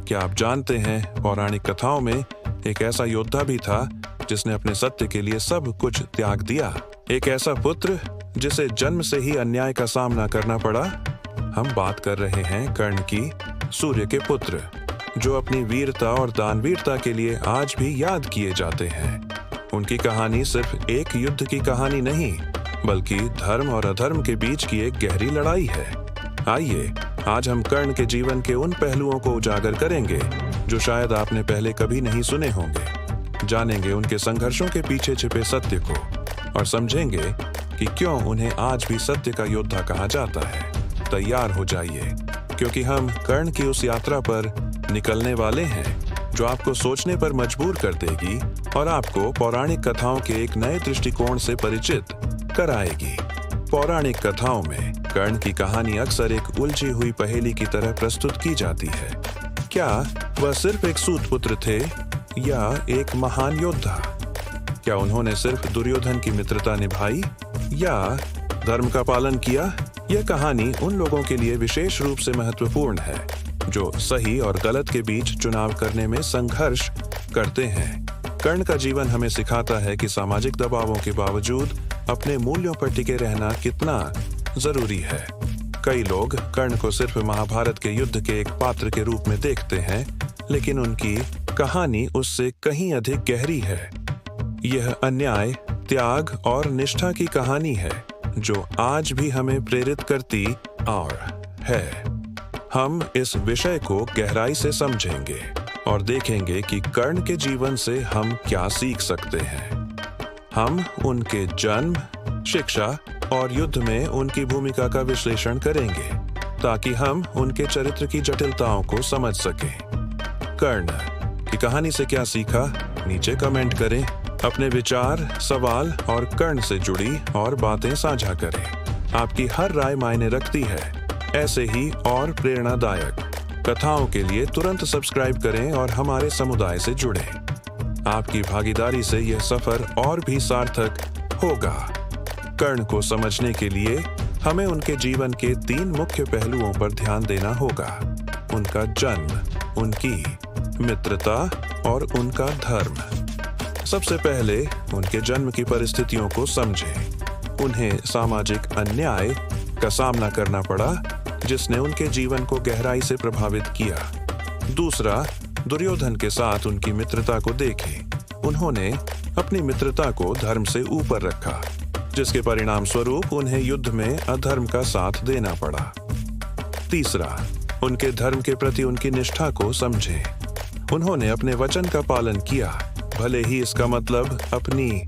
क्या आप जानते हैं, पौराणिक कथाओं में एक ऐसा योद्धा भी था जिसने अपने सत्य के लिए सब कुछ त्याग दिया। एक ऐसा पुत्र जिसे जन्म से ही अन्याय का सामना करना पड़ा। हम बात कर रहे हैं कर्ण की, सूर्य के पुत्र, जो अपनी वीरता और दानवीरता के लिए आज भी याद किए जाते हैं। उनकी कहानी सिर्फ एक युद्ध की कहानी नहीं, बल्कि धर्म और अधर्म के बीच की एक गहरी लड़ाई है। आइए आज हम कर्ण के जीवन के उन पहलुओं को उजागर करेंगे जो शायद आपने पहले कभी नहीं सुने होंगे। जानेंगे उनके संघर्षों के पीछे छिपे सत्य को और समझेंगे कि क्यों उन्हें आज भी सत्य का योद्धा कहा जाता है। तैयार हो जाइए, क्योंकि हम कर्ण की उस यात्रा पर निकलने वाले हैं जो आपको सोचने पर मजबूर कर देगी और आपको पौराणिक कथाओं के एक नए दृष्टिकोण से परिचित कराएगी। पौराणिक कथाओं में कर्ण की कहानी अक्सर एक उलझी हुई पहेली की तरह प्रस्तुत की जाती है। क्या वह सिर्फ एक सूत पुत्र थे या एक महान योद्धा? क्या उन्होंने सिर्फ दुर्योधन की मित्रता निभाई या धर्म का पालन किया? यह कहानी उन लोगों के लिए विशेष रूप से महत्वपूर्ण है जो सही और गलत के बीच चुनाव करने में संघर्ष करते हैं। कर्ण का जीवन हमें सिखाता है कि सामाजिक दबावों के बावजूद अपने मूल्यों पर टिके रहना कितना जरूरी है। कई लोग कर्ण को सिर्फ महाभारत के युद्ध के एक पात्र के रूप में देखते हैं, लेकिन उनकी कहानी उससे कहीं अधिक गहरी है। यह अन्याय, त्याग और निष्ठा की कहानी है जो आज भी हमें प्रेरित करती और है। हम इस विषय को गहराई से समझेंगे और देखेंगे कि कर्ण के जीवन से हम क्या सीख सकते हैं। हम उनके जन्म, शिक्षा और युद्ध में उनकी भूमिका का विश्लेषण करेंगे ताकि हम उनके चरित्र की जटिलताओं को समझ सकें। कर्ण की कहानी से क्या सीखा? नीचे कमेंट करें। अपने विचार, सवाल और कर्ण से जुड़ी और बातें साझा करें। आपकी हर राय मायने रखती है। ऐसे ही और प्रेरणादायक कथाओं के लिए तुरंत सब्सक्राइब करें और हमारे समुदाय से जुड़ें। आपकी भागीदारी से यह सफर और भी सार्थक होगा। कर्ण को समझने के लिए हमें उनके जीवन के 3 मुख्य पहलुओं पर ध्यान देना होगा: उनका जन्म, उनकी मित्रता और उनका धर्म। सबसे पहले उनके जन्म की परिस्थितियों को समझें। उन्हें सामाजिक अन्याय का सामना करना पड़ा जिसने उनके जीवन को गहराई से प्रभावित किया। दूसरा, दुर्योधन के साथ उनकी मित्रता को देखें। उन्होंने अपनी मित्रता को धर्म से ऊपर रखा, जिसके परिणाम स्वरूप उन्हें युद्ध में अधर्म का साथ देना पड़ा। तीसरा, उनके धर्म के प्रति उनकी निष्ठा को समझें। उन्होंने अपने वचन का पालन किया, भले ही इसका मतलब अपनी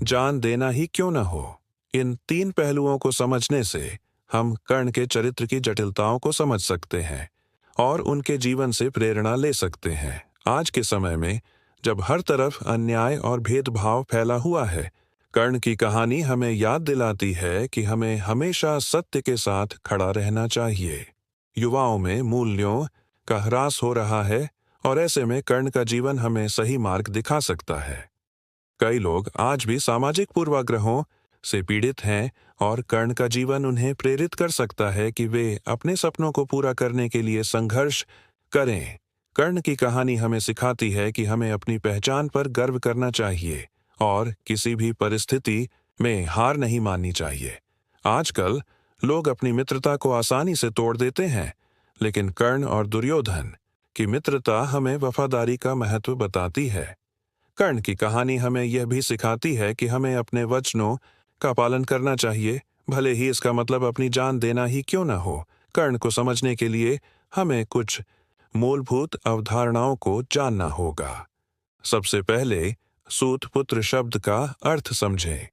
जान देना ही क्यों न हो। इन 3 पहलुओं को समझने से हम कर्ण के चरित्र की जटिलताओं को समझ सकते हैं और उनके जीवन से प्रेरणा ले सकते हैं। आज के समय में जब हर तरफ अन्याय और भेदभाव फैला हुआ है, कर्ण की कहानी हमें याद दिलाती है कि हमें हमेशा सत्य के साथ खड़ा रहना चाहिए। युवाओं में मूल्यों का ह्रास हो रहा है और ऐसे में कर्ण का जीवन हमें सही मार्ग दिखा सकता है। कई लोग आज भी सामाजिक पूर्वाग्रहों से पीड़ित हैं और कर्ण का जीवन उन्हें प्रेरित कर सकता है कि वे अपने सपनों को पूरा करने के लिए संघर्ष करें। कर्ण की कहानी हमें सिखाती है कि हमें अपनी पहचान पर गर्व करना चाहिए और किसी भी परिस्थिति में हार नहीं माननी चाहिए। आजकल लोग अपनी मित्रता को आसानी से तोड़ देते हैं, लेकिन कर्ण और दुर्योधन की मित्रता हमें वफादारी का महत्व बताती है। कर्ण की कहानी हमें यह भी सिखाती है कि हमें अपने वचनों का पालन करना चाहिए, भले ही इसका मतलब अपनी जान देना ही क्यों न हो। कर्ण को समझने के लिए हमें कुछ मूलभूत अवधारणाओं को जानना होगा। सबसे पहले सूत पुत्र शब्द का अर्थ समझें।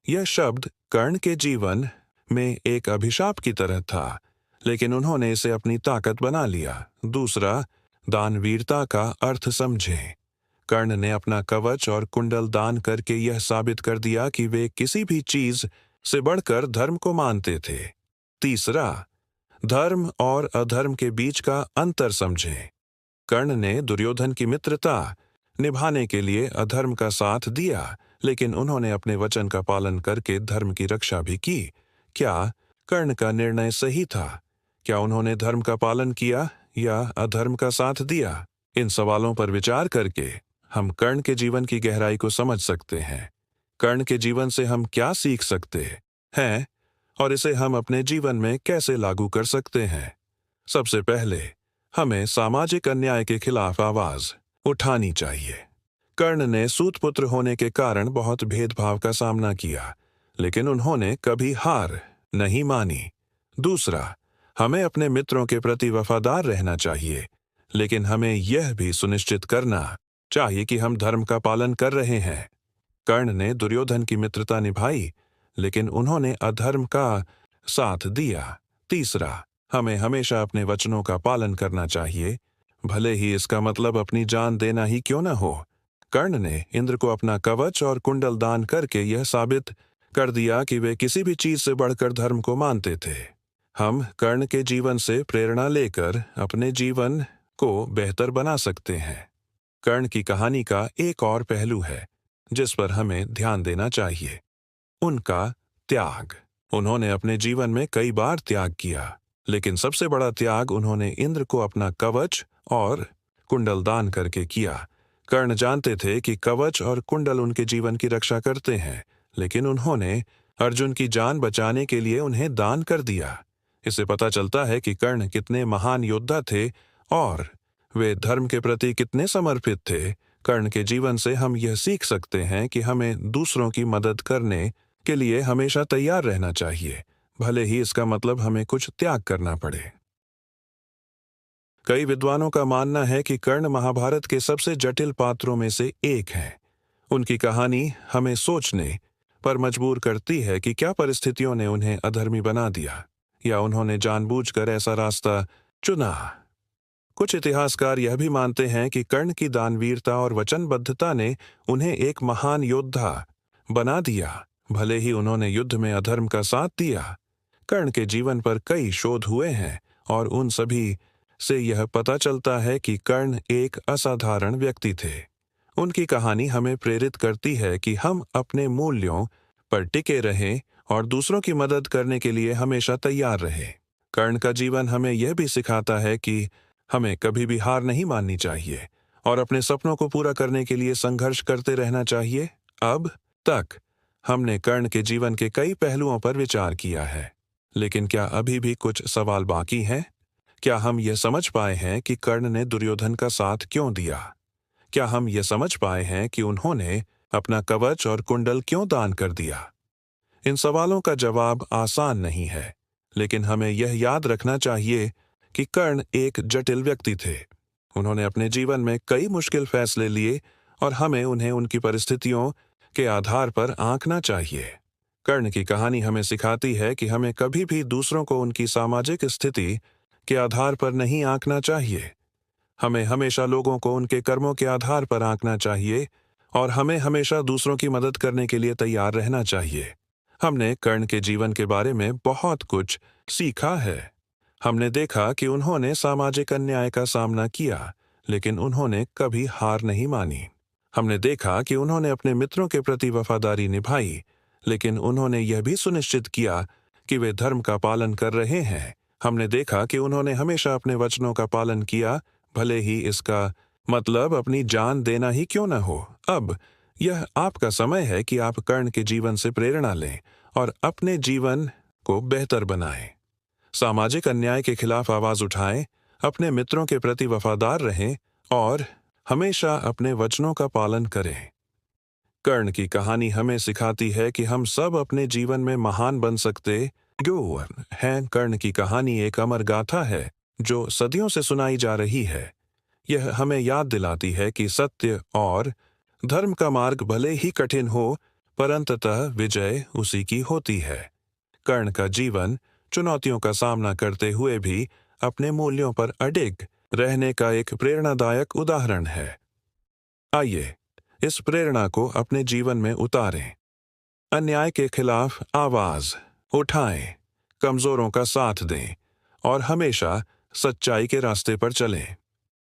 यह शब्द कर्ण के जीवन में एक अभिशाप की तरह था, लेकिन उन्होंने इसे अपनी ताकत बना लिया। दूसरा, दानवीरता का अर्थ समझें। कर्ण ने अपना कवच और कुंडल दान करके यह साबित कर दिया कि वे किसी भी चीज से बढ़कर धर्म को मानते थे। तीसरा, धर्म और अधर्म के बीच का अंतर समझें। कर्ण ने दुर्योधन की मित्रता निभाने के लिए अधर्म का साथ दिया, लेकिन उन्होंने अपने वचन का पालन करके धर्म की रक्षा भी की। क्या कर्ण का निर्णय सही था? क्या उन्होंने धर्म का पालन किया या अधर्म का साथ दिया? इन सवालों पर विचार करके हम कर्ण के जीवन की गहराई को समझ सकते हैं। कर्ण के जीवन से हम क्या सीख सकते हैं और इसे हम अपने जीवन में कैसे लागू कर सकते हैं? सबसे पहले हमें सामाजिक अन्याय के खिलाफ आवाज उठानी चाहिए। कर्ण ने सूतपुत्र होने के कारण बहुत भेदभाव का सामना किया, लेकिन उन्होंने कभी हार नहीं मानी। दूसरा, हमें अपने मित्रों के प्रति वफादार रहना चाहिए, लेकिन हमें यह भी सुनिश्चित करना चाहिए कि हम धर्म का पालन कर रहे हैं। कर्ण ने दुर्योधन की मित्रता निभाई, लेकिन उन्होंने अधर्म का साथ दिया। तीसरा, हमें हमेशा अपने वचनों का पालन करना चाहिए, भले ही इसका मतलब अपनी जान देना ही क्यों न हो। कर्ण ने इंद्र को अपना कवच और कुंडल दान करके यह साबित कर दिया कि वे किसी भी चीज से बढ़कर धर्म को मानते थे। हम कर्ण के जीवन से प्रेरणा लेकर अपने जीवन को बेहतर बना सकते हैं। कर्ण की कहानी का एक और पहलू है जिस पर हमें ध्यान देना चाहिए, उनका त्याग। उन्होंने अपने जीवन में कई बार त्याग किया, लेकिन सबसे बड़ा त्याग उन्होंने इंद्र को अपना कवच और कुंडल दान करके किया। कर्ण जानते थे कि कवच और कुंडल उनके जीवन की रक्षा करते हैं, लेकिन उन्होंने अर्जुन की जान बचाने के लिए उन्हें दान कर दिया। इससे पता चलता है कि कर्ण कितने महान योद्धा थे और वे धर्म के प्रति कितने समर्पित थे। कर्ण के जीवन से हम यह सीख सकते हैं कि हमें दूसरों की मदद करने के लिए हमेशा तैयार रहना चाहिए, भले ही इसका मतलब हमें कुछ त्याग करना पड़े। कई विद्वानों का मानना है कि कर्ण महाभारत के सबसे जटिल पात्रों में से एक हैं। उनकी कहानी हमें सोचने पर मजबूर करती है कि क्या परिस्थितियों ने उन्हें अधर्मी बना दिया या उन्होंने जानबूझकर ऐसा रास्ता चुना। कुछ इतिहासकार यह भी मानते हैं कि कर्ण की दानवीरता और वचनबद्धता ने उन्हें एक महान योद्धा बना दिया, भले ही उन्होंने युद्ध में अधर्म का साथ दिया। कर्ण के जीवन पर कई शोध हुए हैं और उन सभी से यह पता चलता है कि कर्ण एक असाधारण व्यक्ति थे। उनकी कहानी हमें प्रेरित करती है कि हम अपने मूल्यों पर टिके रहें और दूसरों की मदद करने के लिए हमेशा तैयार रहें। कर्ण का जीवन हमें यह भी सिखाता है कि हमें कभी भी हार नहीं माननी चाहिए और अपने सपनों को पूरा करने के लिए संघर्ष करते रहना चाहिए। अब तक हमने कर्ण के जीवन के कई पहलुओं पर विचार किया है, लेकिन क्या अभी भी कुछ सवाल बाकी हैं? क्या हम यह समझ पाए हैं कि कर्ण ने दुर्योधन का साथ क्यों दिया? क्या हम यह समझ पाए हैं कि उन्होंने अपना कवच और कुंडल क्यों दान कर दिया? इन सवालों का जवाब आसान नहीं है, लेकिन हमें यह याद रखना चाहिए कि कर्ण एक जटिल व्यक्ति थे। उन्होंने अपने जीवन में कई मुश्किल फैसले लिए और हमें उन्हें उनकी परिस्थितियों के आधार पर आंकना चाहिए। कर्ण की कहानी हमें सिखाती है कि हमें कभी भी दूसरों को उनकी सामाजिक स्थिति के आधार पर नहीं आंकना चाहिए। हमें हमेशा लोगों को उनके कर्मों के आधार पर आंकना चाहिए और हमें हमेशा दूसरों की मदद करने के लिए तैयार रहना चाहिए। हमने कर्ण के जीवन के बारे में बहुत कुछ सीखा है। हमने देखा कि उन्होंने सामाजिक अन्याय का सामना किया, लेकिन उन्होंने कभी हार नहीं मानी। हमने देखा कि उन्होंने अपने मित्रों के प्रति वफादारी निभाई, लेकिन उन्होंने यह भी सुनिश्चित किया कि वे धर्म का पालन कर रहे हैं। हमने देखा कि उन्होंने हमेशा अपने वचनों का पालन किया, भले ही इसका मतलब अपनी जान देना ही क्यों न हो। अब यह आपका समय है कि आप कर्ण के जीवन से प्रेरणा लें और अपने जीवन को बेहतर बनाएं। सामाजिक अन्याय के खिलाफ आवाज उठाएं, अपने मित्रों के प्रति वफादार रहें और हमेशा अपने वचनों का पालन करें। कर्ण की कहानी हमें सिखाती है कि हम सब अपने जीवन में महान बन सकते हैं। कर्ण की कहानी एक अमर गाथा है जो सदियों से सुनाई जा रही है। यह हमें याद दिलाती है कि सत्य और धर्म का मार्ग भले ही कठिन हो, पर अंततः विजय उसी की होती है। कर्ण का जीवन चुनौतियों का सामना करते हुए भी अपने मूल्यों पर अडिग रहने का एक प्रेरणादायक उदाहरण है। आइए इस प्रेरणा को अपने जीवन में उतारें। अन्याय के खिलाफ आवाज उठाएं, कमजोरों का साथ दें और हमेशा सच्चाई के रास्ते पर चलें।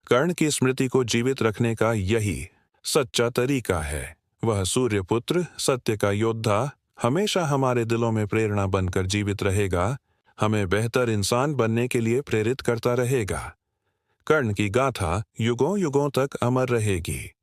कर्ण की स्मृति को जीवित रखने का यही सच्चा तरीका है। वह सूर्यपुत्र, सत्य का योद्धा, हमेशा हमारे दिलों में प्रेरणा बनकर जीवित रहेगा, हमें बेहतर इंसान बनने के लिए प्रेरित करता रहेगा। कर्ण की गाथा युगों युगों तक अमर रहेगी।